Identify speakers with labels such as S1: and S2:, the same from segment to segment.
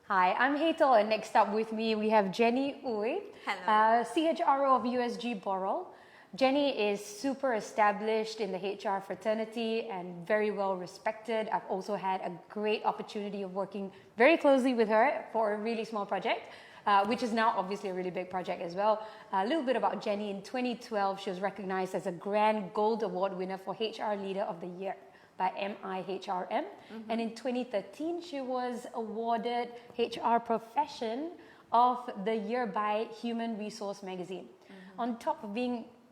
S1: Hi, I'm Hazel, and next up with me we have Jenny Ooi, CHRO of USG Boral. Jenny is super established in the HR fraternity and very well respected. I've also had a great opportunity of working very closely with her for a really small project, which is now obviously a really big project as well. A little bit about Jenny. In 2012, she was recognized as a Grand Gold Award winner for HR Leader of the Year by MIHRM. And in 2013, she was awarded HR Profession of the Year by Human Resource Magazine. On top of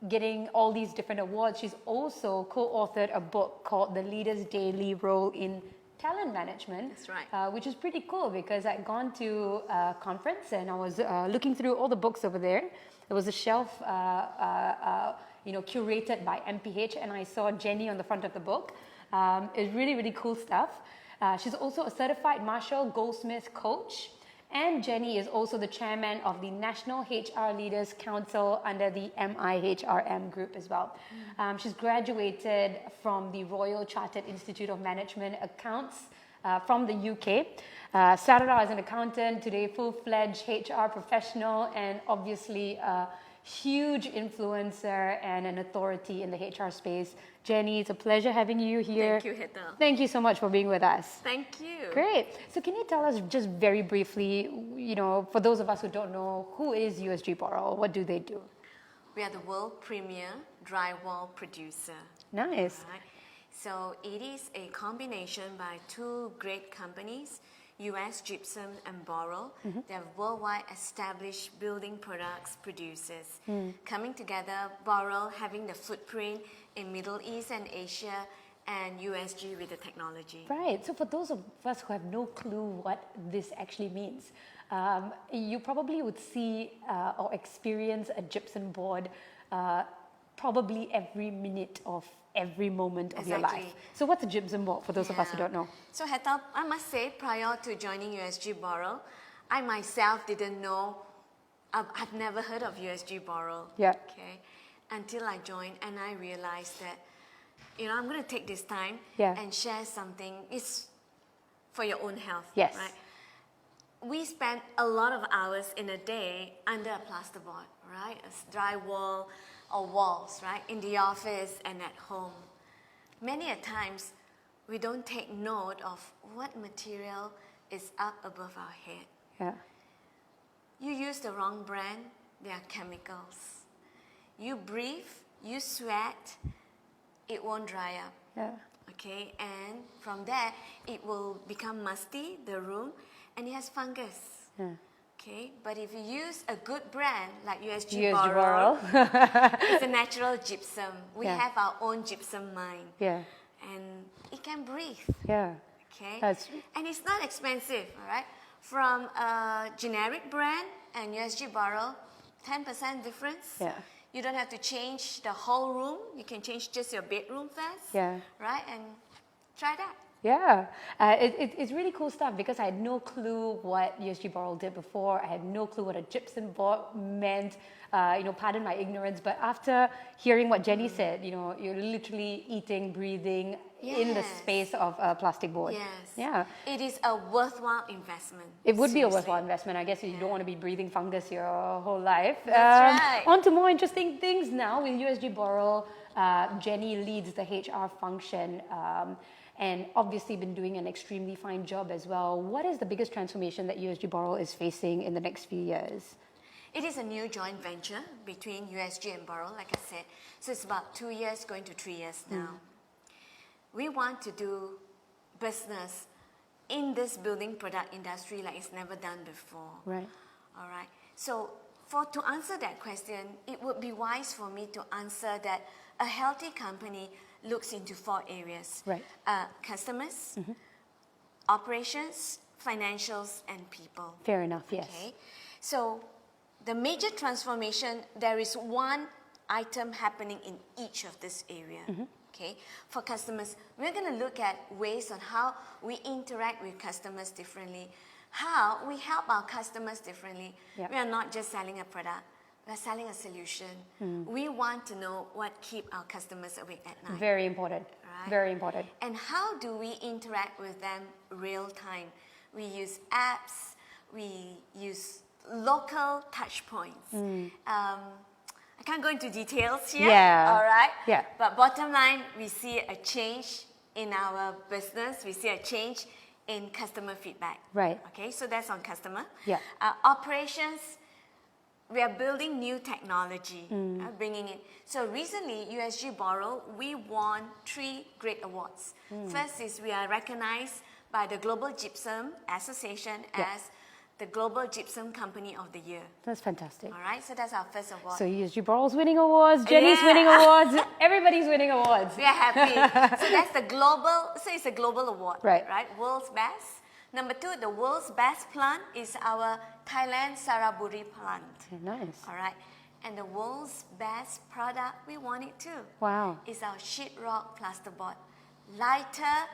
S1: getting all these different awards, she's also co-authored a book called The Leader's Daily Role in Talent Management.
S2: That's right.
S1: Which is pretty cool because I'd gone to a conference and I was looking through all the books over there. There was a shelf curated by MPH, and I saw Jenny on the front of the book. It's really, really cool stuff. She's also a certified Marshall Goldsmith coach, and Jenny is also the chairman of the National HR Leaders Council under the MIHRM group as well. She's graduated from the Royal Chartered Institute of Management Accounts from the UK. Started out as an accountant, today full-fledged HR professional, and obviously a huge influencer and an authority in the HR space. Jenny, it's a pleasure having you here.
S2: Thank you, Hazel.
S1: Thank you so much for being with us.
S2: Thank you.
S1: Great. So can you tell us just very briefly, for those of us who don't know, who is USG Boral? What do they do?
S2: We are the world premier drywall producer.
S1: Nice.
S2: Right? So it is a combination by two great companies, US Gypsum and Boral. They're worldwide established building products producers. Coming together, Boral having the footprint in Middle East and Asia, and USG with the technology.
S1: Right. So for those of us who have no clue what this actually means, you probably would see or experience a gypsum board probably every minute of every moment of your life. So what's a gypsum board for those of us who don't know?
S2: So Hazel, I must say, prior to joining USG Boral, I myself didn't know, I've never heard of USG Boral.
S1: Yeah.
S2: Okay. Until I joined and I realized that, I'm going to take this time and share something. It's for your own health.
S1: Yes.
S2: Right? We spend a lot of hours in a day under a plasterboard, right? A drywall or walls, right? In the office and at home. Many a times, we don't take note of what material is up above our head.
S1: Yeah.
S2: You use the wrong brand, there are chemicals. You breathe, you sweat, it won't dry up.
S1: Yeah.
S2: Okay, and from there, it will become musty, the room, and it has fungus.
S1: Yeah.
S2: Okay, but if you use a good brand like USG
S1: Boral,
S2: it's a natural gypsum. We have our own gypsum mine.
S1: Yeah.
S2: And it can breathe.
S1: Yeah.
S2: Okay. And it's not expensive, all right? From a generic brand and USG Boral, 10% difference.
S1: Yeah.
S2: You don't have to change the whole room. You can change just your bedroom first.
S1: Yeah.
S2: Right? And try that.
S1: Yeah, it's really cool stuff because I had no clue what USG Boral did before. I had no clue what a gypsum board meant. Pardon my ignorance, but after hearing what Jenny said, you're literally eating, breathing in the space of a plastic board.
S2: Yes.
S1: Yeah.
S2: It is a worthwhile investment.
S1: It would be a worthwhile investment. I guess you don't want to be breathing fungus your whole life.
S2: That's right.
S1: On to more interesting things now with USG Boral. Jenny leads the HR function. And obviously been doing an extremely fine job as well. What is the biggest transformation that USG Boral is facing in the next few years?
S2: It is a new joint venture between USG and Boral, like I said. So it's about 2 years, going to 3 years now. We want to do business in this building product industry like it's never done before.
S1: Right.
S2: All right. So to answer that question, it would be wise for me to answer that a healthy company looks into 4 areas.
S1: Right.
S2: Customers, operations, financials, and people.
S1: Fair enough, yes.
S2: Okay. So the major transformation, there is one item happening in each of this area. Okay. For customers, we're going to look at ways on how we interact with customers differently, how we help our customers differently.
S1: Yep.
S2: We are not just selling a product. We're selling a solution. We want to know what keeps our customers awake at night.
S1: Very important. Right? Very important.
S2: And how do we interact with them real time? We use apps, we use local touch points. I can't go into details here, all right?
S1: Yeah.
S2: But bottom line, we see a change in our business. We see a change in customer feedback.
S1: Right.
S2: Okay, so that's on customer.
S1: Yeah.
S2: Operations, we are building new technology, bringing in. So recently, USG Boral, we won 3 great awards. First is we are recognized by the Global Gypsum Association as the Global Gypsum Company of the Year.
S1: That's fantastic.
S2: All right, so that's our first award.
S1: So USG Boral's winning awards, Jenny's winning awards, everybody's winning awards.
S2: We are happy. So that's the global, so it's a global award,
S1: right?
S2: World's best. Number 2, the world's best plant is our Thailand Saraburi plant.
S1: Nice.
S2: All right. And the world's best product, we won it too.
S1: Wow.
S2: Is our sheetrock plasterboard. Lighter,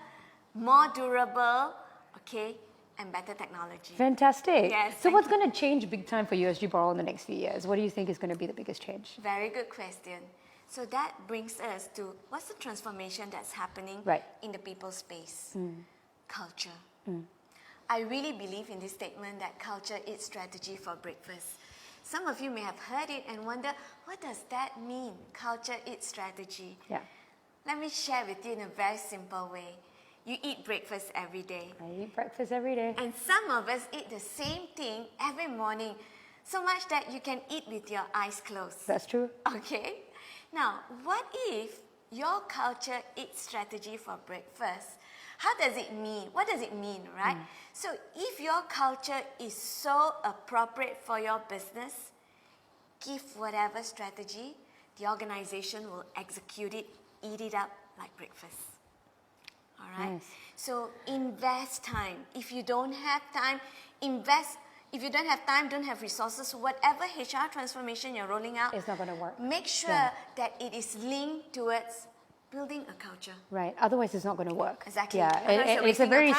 S2: more durable, okay, and better technology.
S1: Fantastic.
S2: Yes.
S1: So what's going to change big time for USG Boral in the next few years? What do you think is going to be the biggest change?
S2: Very good question. So that brings us to what's the transformation that's happening in the people space? Culture. I really believe in this statement that culture is strategy for breakfast. Some of you may have heard it and wonder, what does that mean? Culture is strategy.
S1: Yeah.
S2: Let me share with you in a very simple way. You eat breakfast every day.
S1: I eat breakfast every day.
S2: And some of us eat the same thing every morning, so much that you can eat with your eyes closed.
S1: That's true.
S2: Okay? Now, what if your culture eats strategy for breakfast? How does it mean? What does it mean, right? So if your culture is so appropriate for your business, give whatever strategy, the organization will execute it, eat it up like breakfast. All right?
S1: Nice.
S2: So invest time. If you don't have time, invest. If you don't have time, don't have resources, whatever HR transformation you're rolling out,
S1: it's not going to work.
S2: Make sure that it is linked towards building a culture.
S1: Right. Otherwise, it's not going to work.
S2: Exactly.
S1: Yeah. And it's a very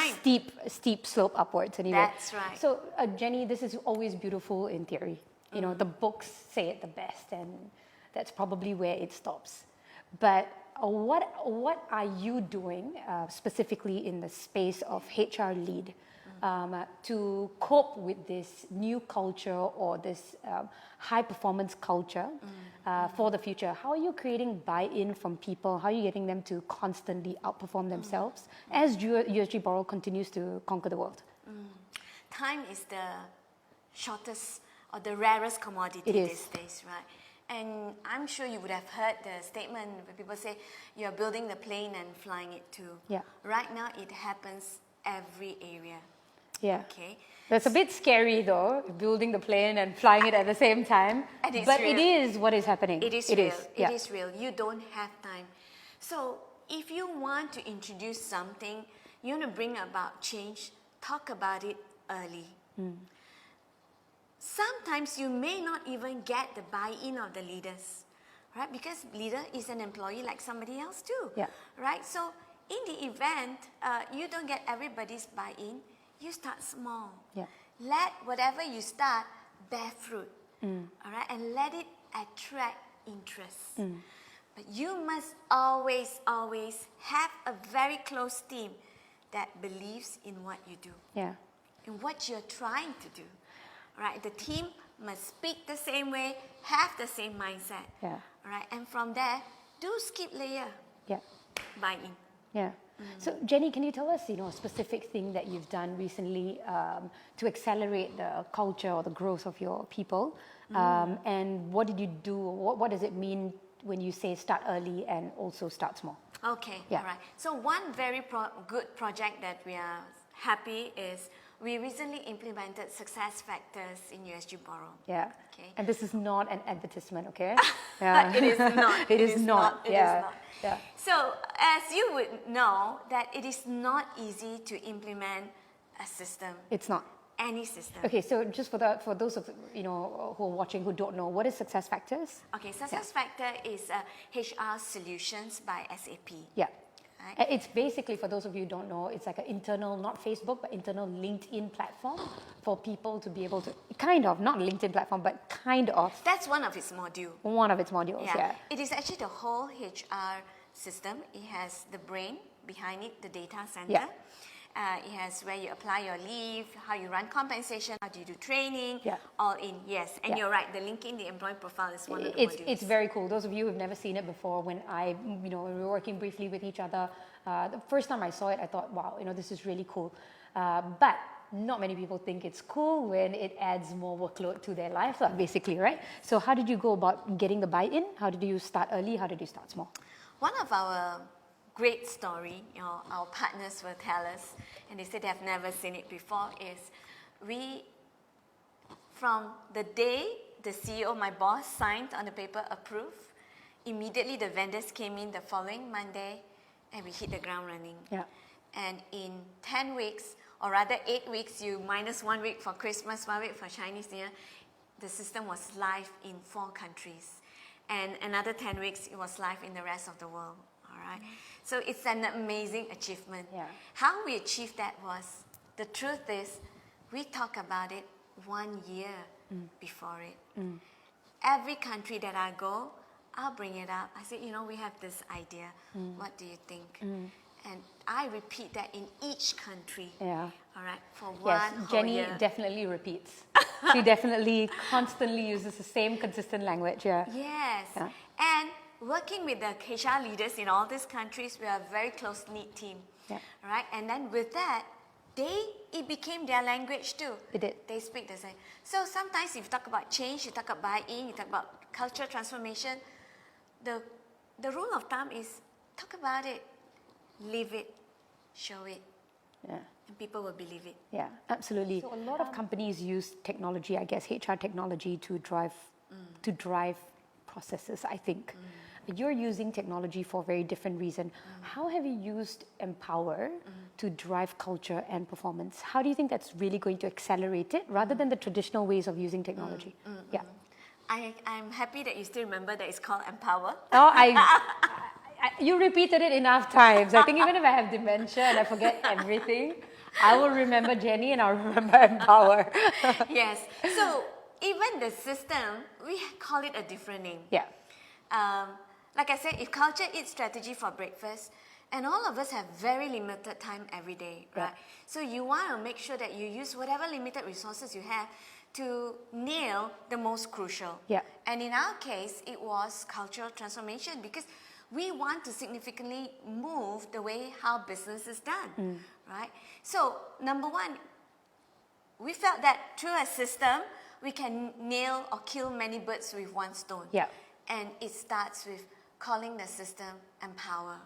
S1: steep slope upwards anyway.
S2: That's right.
S1: So, Jenny, this is always beautiful in theory. You know, the books say it the best, and that's probably where it stops. But what are you doing specifically in the space of HR lead to cope with this new culture or this high performance culture for the future? How are you creating buy-in from people? How are you getting them to constantly outperform themselves as USG Boral continues to conquer the world?
S2: Time is the shortest or the rarest commodity these days, right? And I'm sure you would have heard the statement where people say, you're building the plane and flying it too.
S1: Yeah.
S2: Right now, it happens every area.
S1: Yeah.
S2: Okay.
S1: That's a bit scary though, building the plane and flying it at the same time. But it is what is happening.
S2: It is real. It is real. You don't have time. So if you want to introduce something, you want to bring about change, talk about it early. Sometimes you may not even get the buy-in of the leaders, right? Because leader is an employee like somebody else too, right? So in the event you don't get everybody's buy-in, you start small. Yeah. Let whatever you start bear fruit, all right? And let it attract interest. But you must always, always have a very close team that believes in what you do, in what you're trying to do. Right, the team must speak the same way, have the same mindset. All right, and from there, do skip layer. Buy-in.
S1: So Jenny, can you tell us, a specific thing that you've done recently to accelerate the culture or the growth of your people? And what did you do? What does it mean when you say start early and also start small?
S2: Okay, all right. So one very good project that we are happy is we recently implemented success factors in USG Boral. Okay.
S1: And this is not an advertisement, okay?
S2: It is not.
S1: It is not.
S2: It is not. So as you would know, that it is not easy to implement a system.
S1: It's not.
S2: Any system.
S1: Okay, so just for those of who are watching who don't know, what is success factors?
S2: Okay, success factor is HR solutions by SAP.
S1: Right. It's basically, for those of you who don't know, it's like an internal, not Facebook, but internal LinkedIn platform for people to be able to, kind of, not LinkedIn platform, but kind of.
S2: That's one of its modules.
S1: One of its modules,
S2: It is actually the whole HR system. It has the brain behind it, the data center. It has where you apply your leave, how you run compensation, how do you do training,
S1: Yeah.
S2: all in, yes. And
S1: Yeah.
S2: you're right, the linking the employee profile is one of the modules.
S1: It's very cool. Those of you who've never seen it before, when we were working briefly with each other, the first time I saw it, I thought, wow, this is really cool. But not many people think it's cool when it adds more workload to their life, basically, right? So how did you go about getting the buy-in? How did you start early? How did you start small?
S2: One of our great story, our partners will tell us, and they say they have never seen it before, is from the day the CEO, my boss, signed on the paper, approved, immediately the vendors came in the following Monday, and we hit the ground running.
S1: Yeah.
S2: And in 10 weeks, or rather 8 weeks, you minus 1 week for Christmas, 1 week for Chinese New Year, the system was live in 4 countries. And another 10 weeks, it was live in the rest of the world. All right. So it's an amazing achievement.
S1: Yeah.
S2: How we achieved that was, the truth is, we talk about it 1 year before it. Every country that I go, I'll bring it up. I say, we have this idea. What do you think? And I repeat that in each country.
S1: Yeah.
S2: All right, for
S1: Yes,
S2: one whole
S1: Jenny
S2: year.
S1: definitely repeats. She definitely constantly uses the same consistent language. Yeah.
S2: Yes.
S1: Yeah.
S2: And working with the HR leaders in all these countries, we are a very close-knit team.
S1: Yeah.
S2: Right? And then with that, it became their language too.
S1: It did.
S2: They speak the same. So sometimes if you talk about change, you talk about buy-in, you talk about culture transformation, the rule of thumb is talk about it, live it, show it,
S1: Yeah.
S2: and people will believe it.
S1: Yeah, absolutely. So a lot of companies use technology, I guess, HR technology to drive processes, I think. You're using technology for a very different reason. How have you used Empower to drive culture and performance? How do you think that's really going to accelerate it rather than the traditional ways of using technology? Yeah.
S2: I'm happy that you still remember that it's called Empower.
S1: Oh, you repeated it enough times. I think even if I have dementia and I forget everything, I will remember Jenny and I'll remember Empower.
S2: Yes. So even the system, we call it a different name.
S1: Yeah.
S2: Like I said, if culture eats strategy for breakfast, and all of us have very limited time every day, right?
S1: Yeah.
S2: So you want to make sure that you use whatever limited resources you have to nail the most crucial.
S1: Yeah.
S2: And in our case, it was cultural transformation because we want to significantly move the way how business is done, right? So number one, we felt that through a system, we can nail or kill many birds with one stone.
S1: Yeah.
S2: And it starts with calling the system Empower.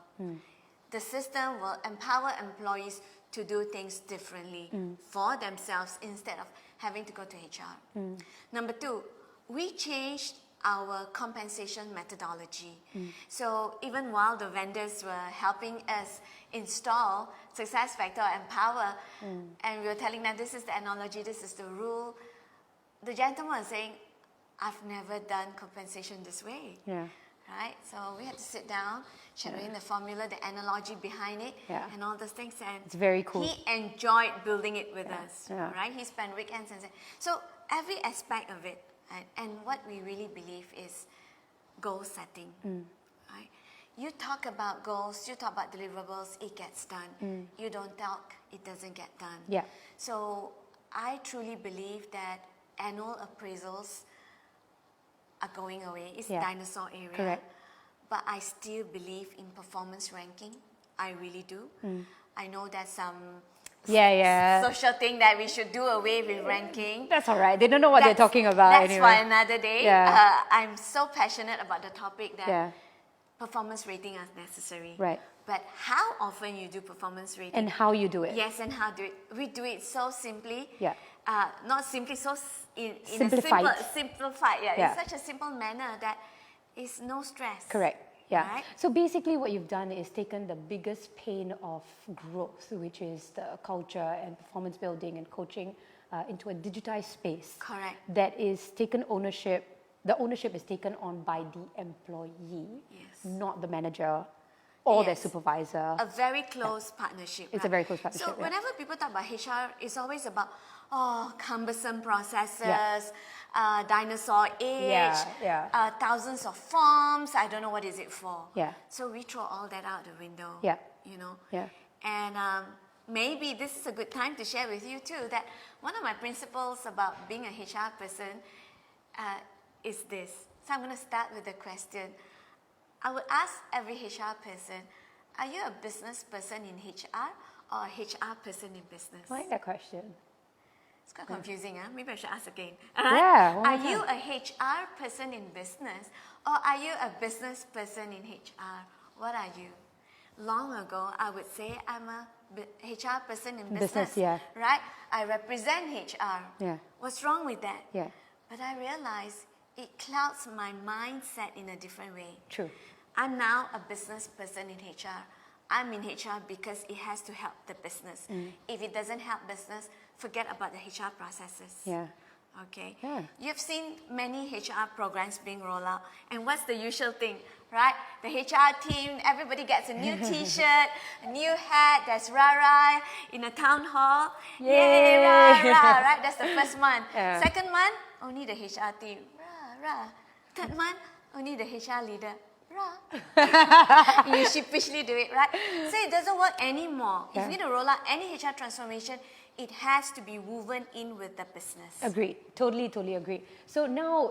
S2: The system will empower employees to do things differently for themselves instead of having to go to HR. Number two, we changed our compensation methodology. So even while the vendors were helping us install SuccessFactors or Empower, and we were telling them this is the analogy, this is the rule, the gentleman was saying, I've never done compensation this way.
S1: Yeah.
S2: Right? So we had to sit down, shadowing the formula, the analogy behind it, and all those things. And
S1: it's very cool.
S2: He enjoyed building it with us.
S1: Yeah.
S2: Right? He spent weekends and so every aspect of it. And what we really believe is goal setting. Right? You talk about goals, you talk about deliverables, it gets done. You don't talk, it doesn't get done.
S1: Yeah.
S2: So I truly believe that annual appraisals are going away. It's dinosaur area.
S1: Correct.
S2: But I still believe in performance ranking. I really do. I know there's some social thing that we should do away with ranking.
S1: That's all right. They don't know what they're talking about
S2: That's
S1: anyway.
S2: for another day.
S1: Yeah.
S2: I'm so passionate about the topic that performance rating is necessary.
S1: Right.
S2: But how often you do performance rating?
S1: And how you do it.
S2: Yes, and how do it. We do it so simply.
S1: Yeah.
S2: Not simply, so in
S1: Simplified.
S2: a simplified.
S1: Yeah.
S2: In such a simple manner that is no stress.
S1: Correct. Yeah.
S2: Right?
S1: So basically what you've done is taken the biggest pain of growth, which is the culture and performance building and coaching, into a digitized space.
S2: Correct.
S1: That is taken ownership. The ownership is taken on by the employee, not the manager or their supervisor.
S2: A very close partnership.
S1: It's a very close partnership.
S2: So whenever people talk about HR, it's always about cumbersome processes, dinosaur age, thousands of forms. I don't know what is it for.
S1: Yeah.
S2: So we throw all that out the window.
S1: Yeah.
S2: You know.
S1: Yeah.
S2: And maybe this is a good time to share with you too that one of my principles about being a HR person is this. So I'm going to start with a question. I would ask every HR person, are you a business person in HR or a HR person in business?
S1: I like that question.
S2: It's quite confusing, huh? Maybe I should ask again.
S1: Yeah.
S2: Are you a HR person in business or are you a business person in HR? What are you? Long ago, I would say I'm a HR person in business.
S1: Yeah.
S2: Right? I represent HR.
S1: Yeah.
S2: What's wrong with that?
S1: Yeah.
S2: But I realized it clouds my mindset in a different way.
S1: True.
S2: I'm now a business person in HR. I'm in HR because it has to help the business. If it doesn't help business, forget about the HR processes.
S1: Yeah.
S2: Okay.
S1: Yeah.
S2: You've seen many HR programs being rolled out. And what's the usual thing, right? The HR team, everybody gets a new t-shirt, a new hat, there's rah-rah in a town hall. Yay, rah-rah, right? That's the first month.
S1: Yeah.
S2: Second month, only the HR team, rah-rah. Third month, only the HR leader, rah. You sheepishly do it, right? So it doesn't work anymore.
S1: Yeah.
S2: If you need to roll out any HR transformation, it has to be woven in with the business.
S1: Agreed. Totally agree. So now,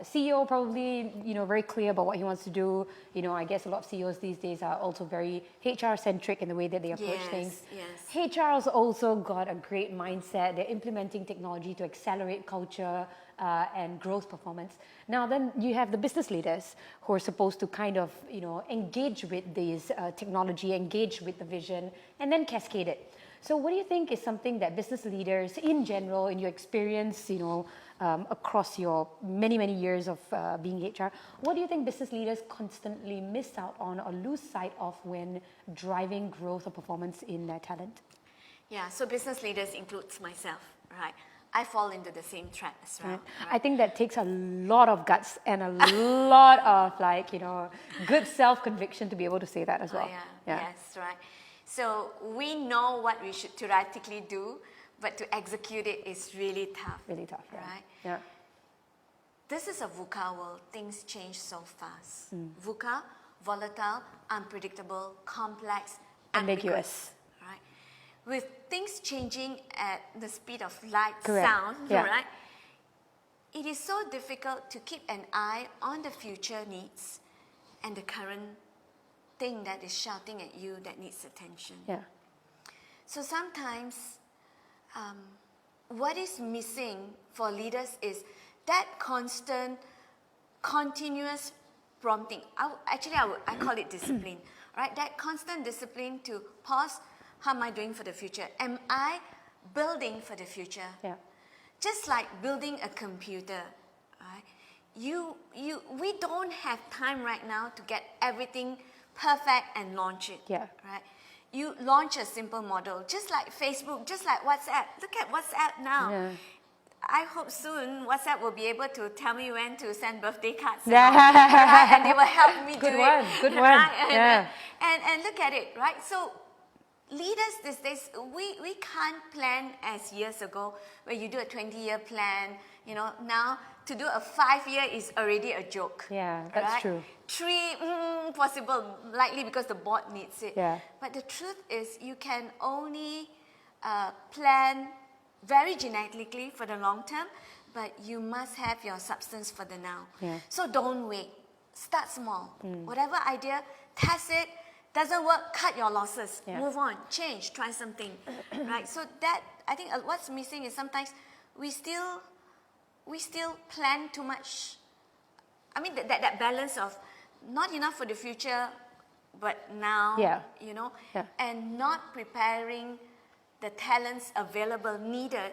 S1: CEO probably, very clear about what he wants to do. I guess a lot of CEOs these days are also very HR-centric in the way that they approach things.
S2: Yes.
S1: HR's also got a great mindset. They're implementing technology to accelerate culture and growth performance. Now then you have the business leaders who are supposed to kind of, engage with these technology, engage with the vision, and then cascade it. So what do you think is something that business leaders in general, in your experience, across your many years of being HR, what do you think business leaders constantly miss out on or lose sight of when driving growth or performance in their talent?
S2: Yeah, so business leaders includes myself, right? I fall into the same trap as well.
S1: Right. I think that takes a lot of guts and a lot of good self-conviction to be able to say that as well.
S2: Yes, right. So we know what we should theoretically do, but to execute it is really tough.
S1: Really tough,
S2: right?
S1: Yeah.
S2: This is a VUCA world. Things change so fast. VUCA, volatile, unpredictable, complex, ambiguous. Right? With things changing at the speed of light, sound, right? It is so difficult to keep an eye on the future needs and the current thing that is shouting at you that needs attention.
S1: Yeah.
S2: So sometimes what is missing for leaders is that constant, continuous prompting. I call it discipline, right? That constant discipline to pause. How am I doing for the future? Am I building for the future?
S1: Yeah.
S2: Just like building a computer, right? We don't have time right now to get everything perfect and launch it.
S1: Yeah.
S2: Right? You launch a simple model, just like Facebook, just like WhatsApp. Look at WhatsApp now.
S1: Yeah.
S2: I hope soon WhatsApp will be able to tell me when to send birthday cards.
S1: Yeah.
S2: Right? And they will help me do it.
S1: Good one.
S2: Right?
S1: Yeah.
S2: And look at it, right? So leaders these days, we can't plan as years ago where you do a 20-year plan. Now to do a 5-year is already a joke.
S1: Yeah, that's
S2: right?
S1: true.
S2: 3, possible, likely because the board needs it.
S1: Yeah.
S2: But the truth is you can only plan very genetically for the long term, but you must have your substance for the now.
S1: Yeah.
S2: So don't wait. Start small. Whatever idea, test it. Doesn't work, cut your losses.
S1: Yeah.
S2: Move on, change, try something. Right? So that, I think what's missing is sometimes we still plan too much. I mean, that balance of not enough for the future, but now,
S1: Yeah.
S2: and not preparing the talents available needed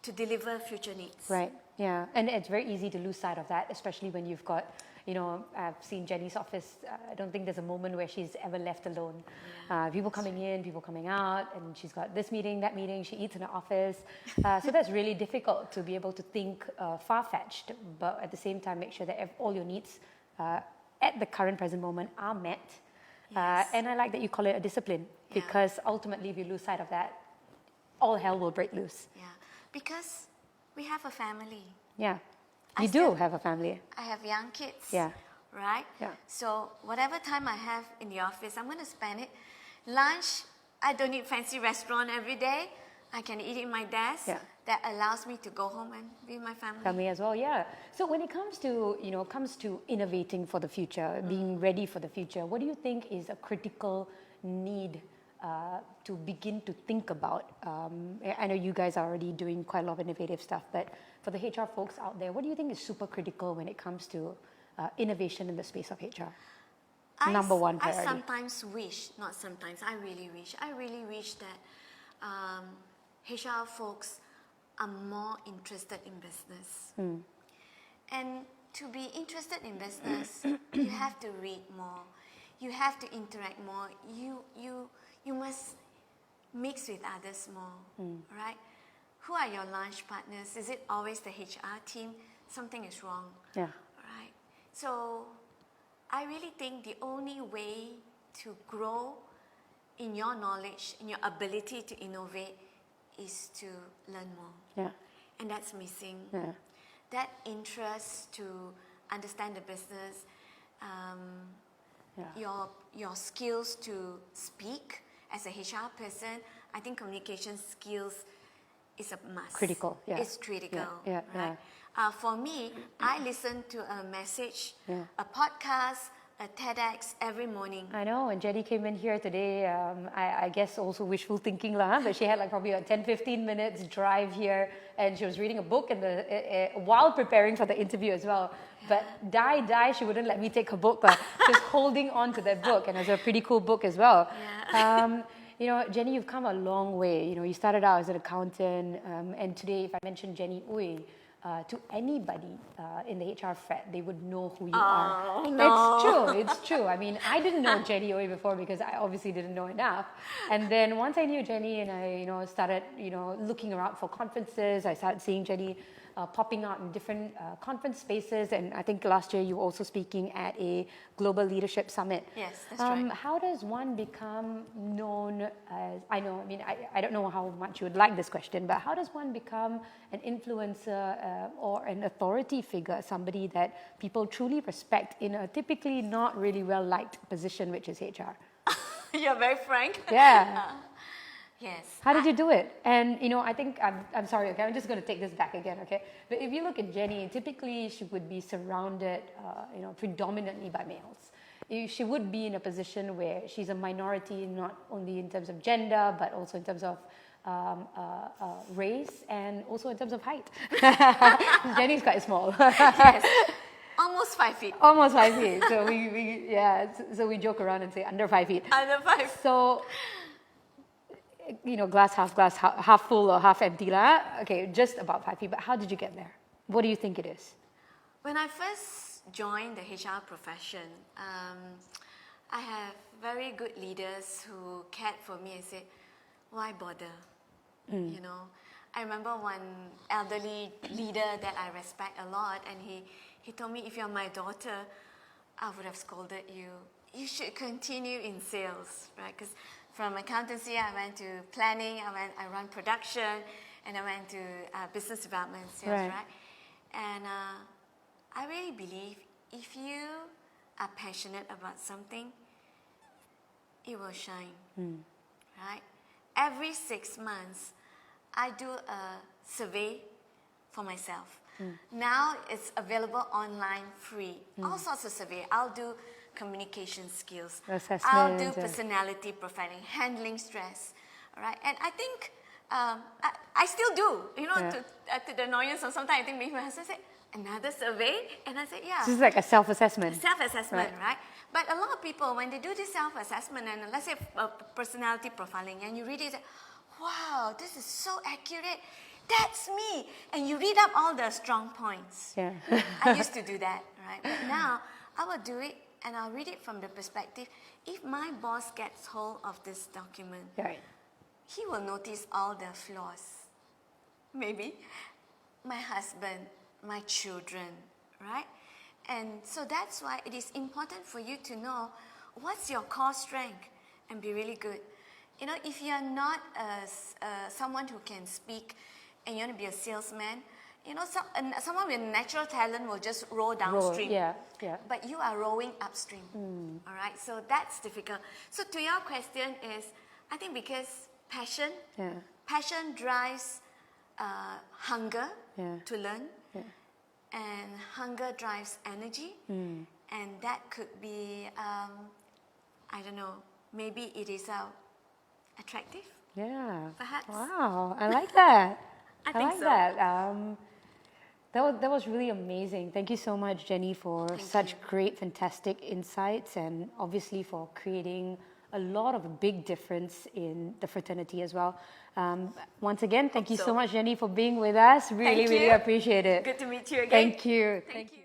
S2: to deliver future needs.
S1: Right, yeah. And it's very easy to lose sight of that, especially when you've got, I've seen Jenny's office. I don't think there's a moment where she's ever left alone. People coming in, people coming out, and she's got this meeting, that meeting, she eats in her office. So that's really difficult to be able to think far-fetched, but at the same time make sure that all your needs at the current present moment are met.
S2: Yes.
S1: And I like that you call it a discipline, because ultimately if you lose sight of that, all hell will break loose.
S2: Yeah, because we have a family.
S1: Yeah, you do have a family.
S2: I have young kids.
S1: Yeah.
S2: Right?
S1: Yeah.
S2: So whatever time I have in the office, I'm going to spend it. Lunch, I don't need fancy restaurant every day. I can eat in my desk.
S1: Yeah.
S2: That allows me to go home and be with my family.
S1: Family as well, yeah. So when it comes to innovating for the future, being ready for the future, what do you think is a critical need to begin to think about? I know you guys are already doing quite a lot of innovative stuff, but for the HR folks out there, what do you think is super critical when it comes to innovation in the space of HR? Number one priority.
S2: I sometimes wish, not sometimes, I really wish that HR folks are more interested in business. And to be interested in business, you have to read more. You have to interact more. You must mix with others more, right? Who are your lunch partners? Is it always the HR team? Something is wrong, right? So I really think the only way to grow in your knowledge, in your ability to innovate, is to learn more. And that's missing. That interest to understand the business, your skills to speak as a HR person. I think communication skills is a must.
S1: Critical,
S2: It's critical, right? For me, I listen to a message, a podcast, a TEDx every morning.
S1: I know, and Jenny came in here today, I guess also wishful thinking lah, but she had like probably a 10-15 minutes drive here, and she was reading a book while preparing for the interview as well. But she wouldn't let me take her book, but just holding on to that book, and it's a pretty cool book as well. Jenny, you've come a long way. You started out as an accountant, and today, if I mention Jenny Ooi, to anybody in the HR frat, they would know who you are.
S2: No.
S1: It's true. I mean, I didn't know Jenny Ooi before because I obviously didn't know enough. And then once I knew Jenny and I, started, looking around for conferences, I started seeing Jenny popping out in different conference spaces. And I think last year you were also speaking at a Global Leadership Summit.
S2: Yes, that's right.
S1: How does one become known as, I don't know how much you would like this question, but how does one become an influencer or an authority figure, somebody that people truly respect in a typically not really well-liked position, which is HR?
S2: You're very frank.
S1: Yeah.
S2: Yes.
S1: How did you do it? And, I think, I'm sorry, okay, I'm just going to take this back again, okay? But if you look at Jenny, typically she would be surrounded, predominantly by males. She would be in a position where she's a minority, not only in terms of gender, but also in terms of race and also in terms of height. Jenny's quite small.
S2: Yes. Almost 5 feet.
S1: Almost 5 feet. So so we joke around and say under 5 feet.
S2: Under 5.
S1: So, glass half full or half empty lah. Okay, just about 5 feet. But how did you get there? What do you think it is?
S2: When I first joined the HR profession, I have very good leaders who cared for me and said, why bother? I remember one elderly leader that I respect a lot, and he told me, if you're my daughter, I would have scolded you. You should continue in sales, right? Because from accountancy, I went to planning, I run production, and I went to business development sales, right? And I really believe if you are passionate about something, it will shine, right? Every 6 months, I do a survey for myself. Now it's available online, free. All sorts of survey. I'll do communication skills.
S1: Assessment.
S2: I'll do personality profiling, handling stress. All right, and I think I still do. To the annoyance of sometimes I think maybe my husband said another survey, and I said
S1: This is like a self-assessment.
S2: Self-assessment, right? But a lot of people, when they do this self-assessment and let's say personality profiling, and you read it, say, wow, this is so accurate. That's me. And you read up all the strong points.
S1: Yeah.
S2: I used to do that, right? But now I will do it and I'll read it from the perspective, if my boss gets hold of this document, he will notice all the flaws. Maybe my husband, my children, right? And so that's why it is important for you to know what's your core strength and be really good. If you're not someone who can speak and you want to be a salesman, someone with natural talent will just roll downstream. But you are rowing upstream. All right, so that's difficult. So to your question is, I think because passion,
S1: Yeah.
S2: passion drives hunger
S1: Yeah.
S2: to learn,
S1: Yeah.
S2: and hunger drives energy, and that could be, I don't know, maybe it is attractive.
S1: Yeah.
S2: Perhaps.
S1: Wow, I like that.
S2: I think
S1: like
S2: so.
S1: that. That was really amazing. Thank you so much, Jenny, for such great, fantastic insights, and obviously for creating a lot of a big difference in the fraternity as well. Once again, thank you so much, Jenny, for being with us. Really, really appreciate it.
S2: Good to meet you again.
S1: Thank you.
S2: Thank you.